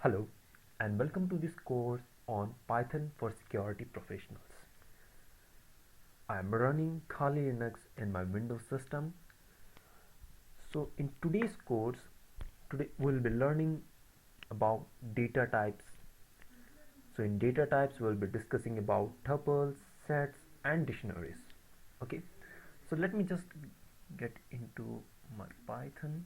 Hello and welcome to this course on Python for security professionals. I am running Kali Linux in my Windows system. So in today's course, today we'll be learning about data types. So in data types, we'll be discussing about tuples, sets and dictionaries. Okay, so let me just get into my Python.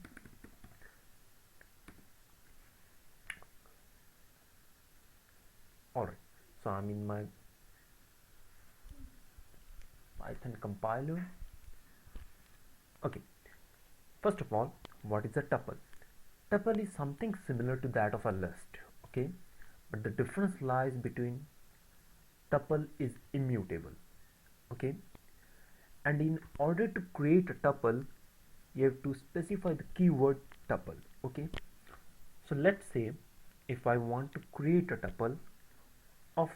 Alright, so I'm in my Python compiler. Okay, first of all, what is a tuple? Tuple is something similar to that of a list, okay, but the difference lies between tuple is immutable, okay, and in order to create a tuple you have to specify the keyword tuple, okay. So let's say if I want to create a tuple of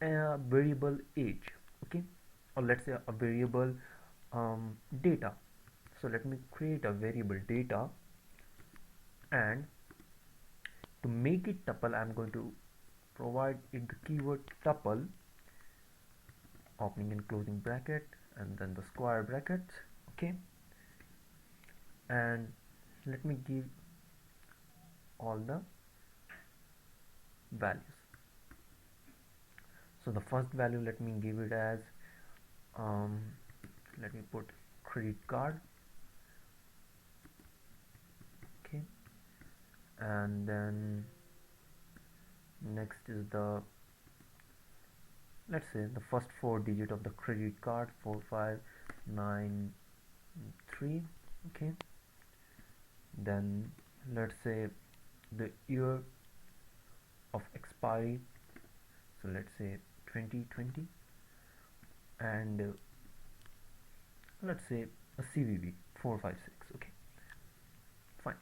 a variable age, okay, or let's say a variable data. So let me create a variable data, and to make it tuple I'm going to provide it the keyword tuple, opening and closing bracket and then the square brackets, okay, and let me give all the values. So the first value, let me give it as um, let me put credit card, okay, and then next is the, let's say the first four digit of the credit card, 4593, okay, then let's say the year of expiry, so let's say 2020, and let's say a CVV 456, okay, fine,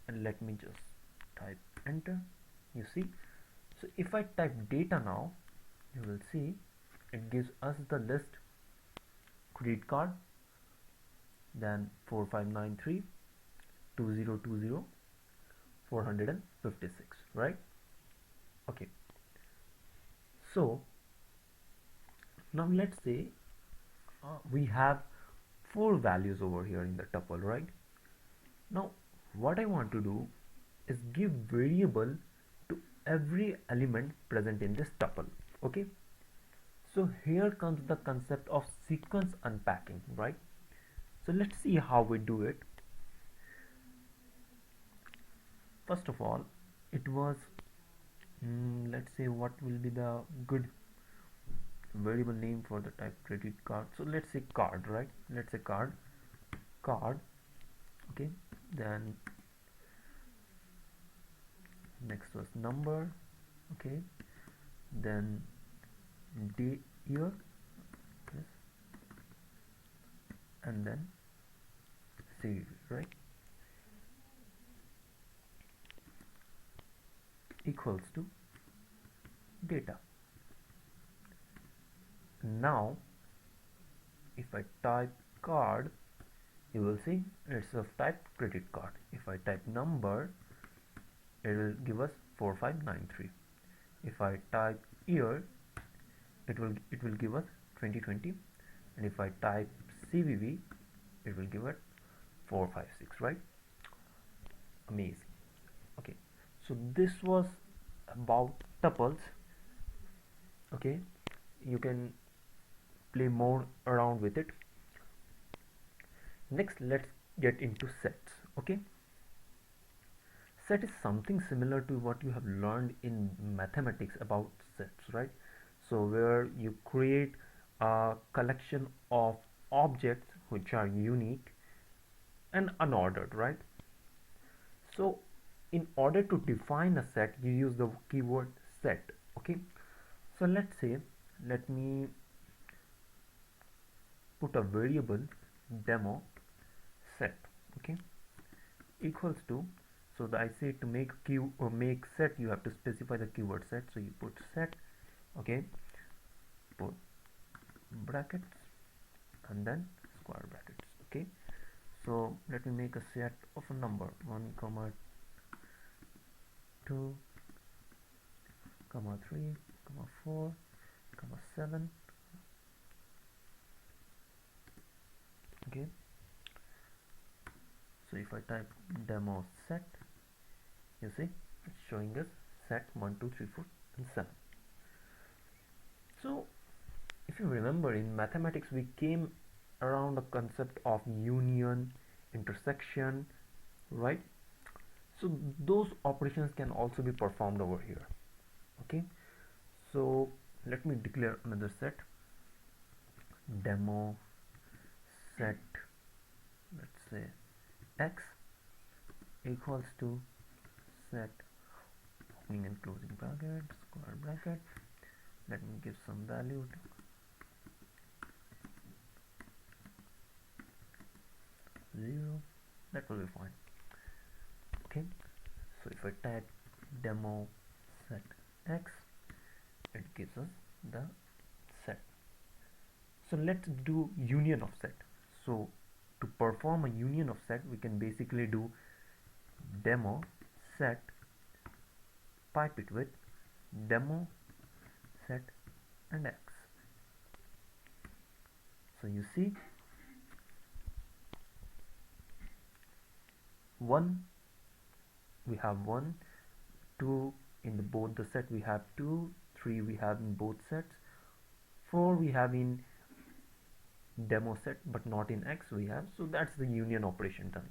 and let me just type enter. You see, so if I type data now, you will see it gives us the list credit card, then 4593 2020 456, right? Okay, so now let's say we have four values over here in the tuple, right? Now what I want to do is give variable to every element present in this tuple, okay. So here comes the concept of sequence unpacking, right? So let's see how we do it. First of all, it was let's say what will be the good variable name for the type credit card. So let's say card, right? Let's say card, okay, then next was number, okay, then day, year, yes, and then CV, right, equals to data. Now if I type card, you will see it's of type credit card. If I type number, it will give us 4593. If I type year, it will give us 2020, and if I type CVV, it will give it 456, right? Amazing. Okay, so this was about tuples, okay. You can play more around with it. Next, let's get into sets, okay. Set is something similar to what you have learned in mathematics about sets, right? So where you create a collection of objects which are unique and unordered, right? So in order to define a set, you use the keyword set, okay. So let's say, let me put a variable demo set, okay, equals to, so I say to make make set, you have to specify the keyword set, so you put set, okay, put brackets and then square brackets, okay. So let me make a set of a number 1 comma 2 comma 3 comma 4 comma 7. Okay, so if I type demo set, you see it's showing us set 1 2 3 4 and 7. So if you remember, in mathematics we came around the concept of union, intersection, right? So those operations can also be performed over here. Okay, so let me declare another set, demo set, let's say x equals to set opening and closing bracket, square bracket. Let me give some value, 0. That will be fine. Okay, so if I type demo set x, it gives us the set. So let's do union of set. So to perform a union of set, we can basically do demo set, pipe it with demo set and x. So you see, 1 we have 1, 2 in the both the set we have 2, 3 we have in both sets, 4 we have in demo set but not in x we have. So that's the union operation done.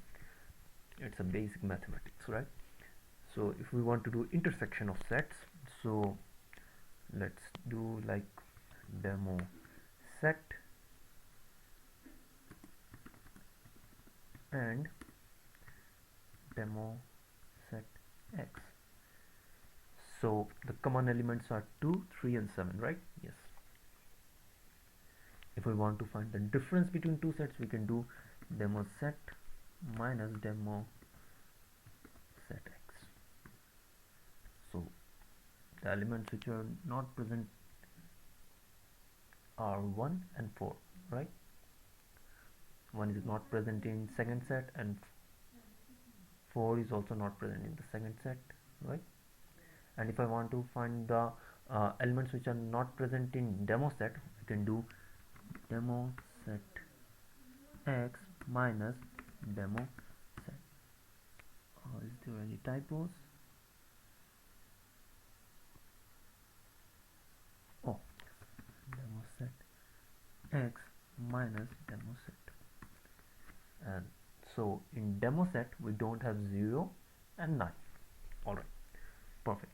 It's a basic mathematics, right? So if we want to do intersection of sets, so let's do like demo set and demo set x. So the common elements are 2, 3 and 7, right? Yes. If we want to find the difference between two sets, we can do demo set minus demo set x. So the elements which are not present are 1 and 4, right? 1 is not present in second set and 4 is also not present in the second set, right? And if I want to find the elements which are not present in demo set, we can do demo set x minus demo set. Is there any typos? Oh, demo set x minus demo set. And so in demo set we don't have 0 and 9. Alright, perfect.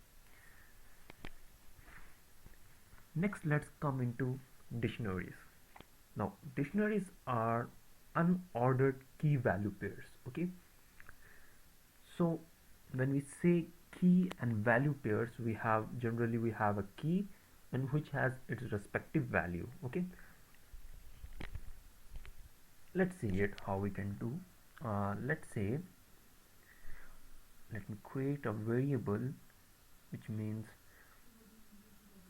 Next, let's come into dictionaries. Now dictionaries are unordered key value pairs. Okay, so when we say key and value pairs, we have generally we have a key and which has its respective value. Okay, let's see it how we can do. Let's say, let me create a variable, which means,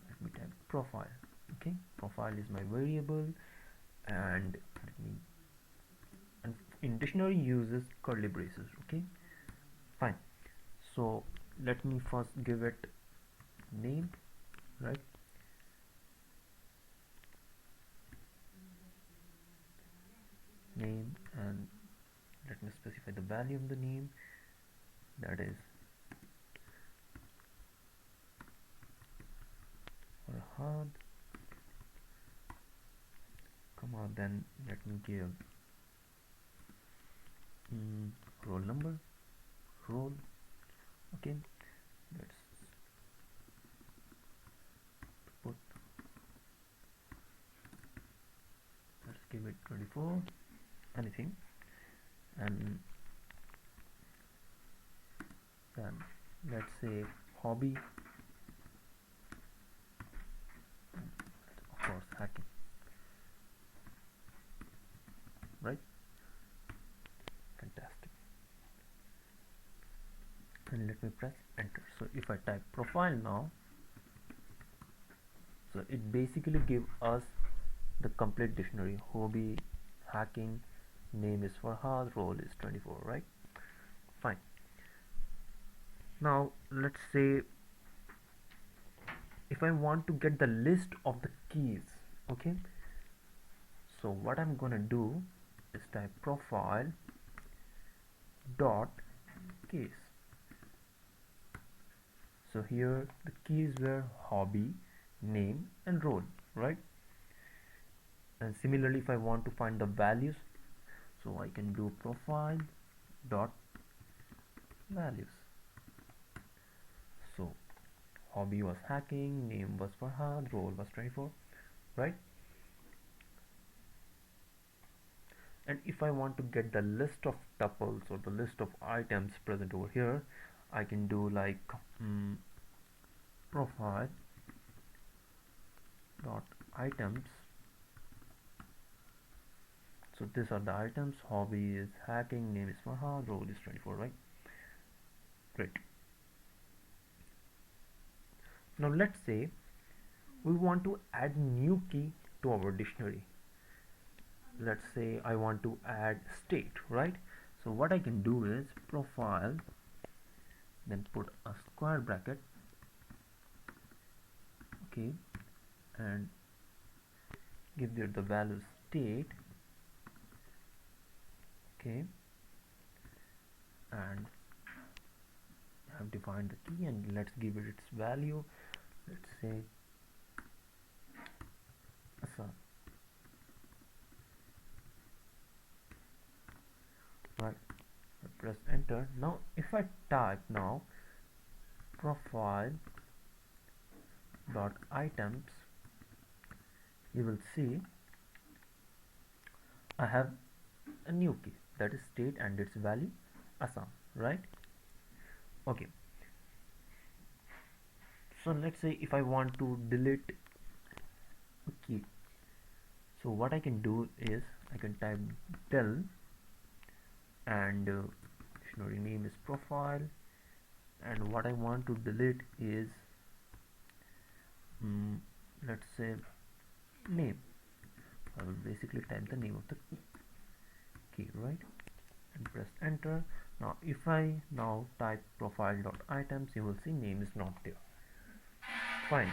let me type profile. Okay, profile is my variable, and in dictionary uses curly braces. Okay, fine. So let me first give it name, right? Name, and let me specify the value of the name, that is Farhad, comma, then let me give roll number, roll. Okay, let's put, let's give it 24, anything, and then let's say hobby, of course hacking, right? Fantastic. And let me press enter. So if I type profile now, so it basically gives us the complete dictionary: hobby, hacking, name is Farhad, role is 24, right? Fine. Now let's say if I want to get the list of the keys, okay, so what I'm gonna do is type profile dot keys. So here the keys were hobby, name and role, right? And similarly if I want to find the values, so I can do profile dot values. So hobby was hacking, name was Farhad, role was 24, right? And if I want to get the list of tuples or the list of items present over here, I can do like profile dot items. So these are the items. Hobby is hacking, name is Farhad, role is 24, right? Great. Now let's say we want to add new key to our dictionary. Let's say I want to add state, right? So what I can do is profile, then put a square bracket, okay, and give it the value state, okay, and have defined the key, and let's give it its value. Let's say Assam, right? I press enter. Now if I type now profile dot items, you will see I have a new key, that is state, and its value Assam, right? Okay, so let's say if I want to delete a key, so what I can do is I can type del, and dictionary name is profile, and what I want to delete is let's say name. I will basically type the name of the key, right, and press enter. Now if I now type profile dot items, you will see name is not there. Fine.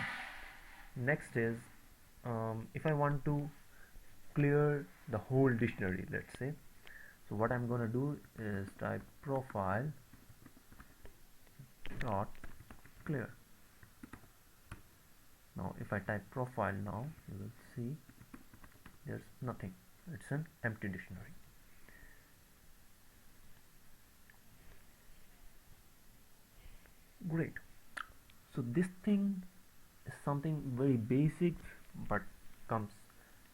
Next is if I want to clear the whole dictionary, let's say, so what I'm gonna do is type profile dot clear. Now if I type profile now, you will see there's nothing, it's an empty dictionary. Great. So this thing is something very basic but comes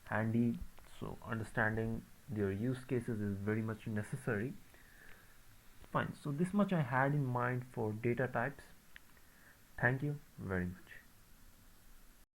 handy, so understanding their use cases is very much necessary. Fine, so this much I had in mind for data types. Thank you very much.